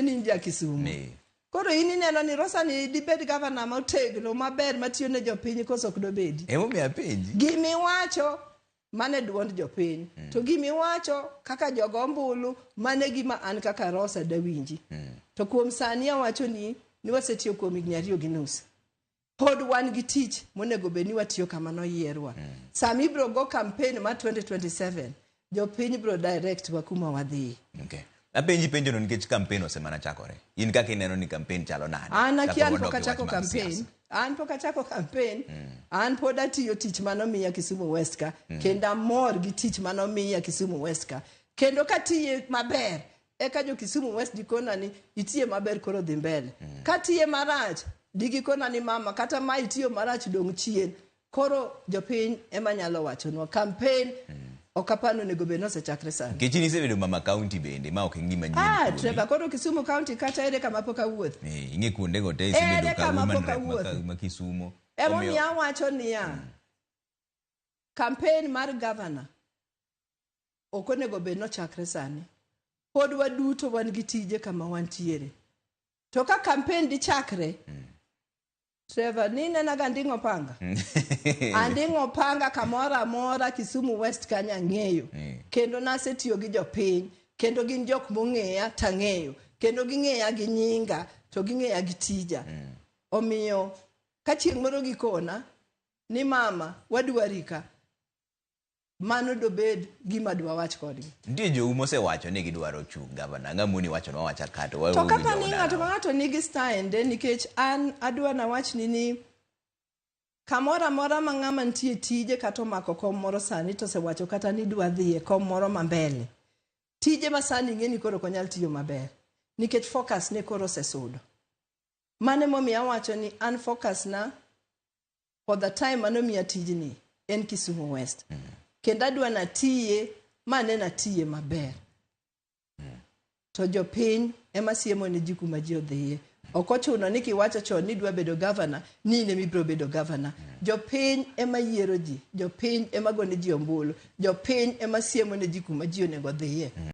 ninja Kisumu. Koro ini neno ni Rosa ni dibed governor motegno maber matiyo ne jopiny koso ok dobedi. Emomiyo apenji. Gimi wacho mane duond jopiny. To gimi wacho kaka jogo ombulu mane gima an kaka Rosa dawinji. To kuom sani awacho ni wasetiyo kuom higni 2 gi nus. Pod wan gi tich monego bed ni watiyo kamano yierwa. Sami bro go campaign ma 2027 jopiny bro direct wa kuma wadhi. Okay. Apenji penjo no nikech campaign osemana chakore. In kaka ineno ni campaign chalo nade? An akian pok achako campaign. An pok achako campaign. An pod atiyo tich manomiya Kisumu West ka. Kendo amor gi tich manomiya Kisumu West ka. Kendo katiye maber. Eka jo Kisumu West dikona ni itiye maber koro dhi mbele. Katiye marach digikona ni mama kata ma itiyo marach dong chien. Koro jopiny ema nyalo wacho no campaign okapano nego beno se chakre sana. Kichini sebedo mama county bende ma ok ngima nyien. Treva koro Kisumu county kata ere kama poka wuoth. Inge kuonde go te sebedo ka woman ma Kisumu. Emo mi awacho niya. Campaign mar governor okonego beno chakre sani. Pod waduto wan gi tije kama wantiere. To ka campaign di chakre Trevor, nina naga ndingo panga. Andingo panga kamora mora Kisumu West kanya ng'eyo. Kendo nasetiyo gi jopiny. Kendo gin jok mong'eya tang'eyo. Kendo ging'eya gi nyinga. To ging'eya gi tija. Omiyo, ka chieng' moro gikona, ni mama, wadwarika. Mano dobed gima dwa wach kodgi. Ndiye jo umose wacho ni gidwaro chung gavana. Ng'amuni wacho no wacha kato. To kata ni ng'ato nigi stande nikech an adwa na wach ni kamora mora ma ng'ama ntie tije kata mako kom moro sani to se wacho kata ni dwa dhiye kom moro mambele. Tije ma sani ng'eni koro konyal tiyo maber. Nikech focus ne koro se sudo. Mane momiya wacho ni an focus na for the time manomiya tijni en Kisumu West. Kenda dwa na tiye mane na tiye maber. To jopiny ema siemo ni jiku ma ji odhiye. Okochuno ni kiwacho chon ni dwa bedo governor, ni ne mibro bedo governor. Jopiny ema yiero ji, jopiny ema gone ji ombulu, jopiny ema siemo ni jiku ma ji onego dhiye.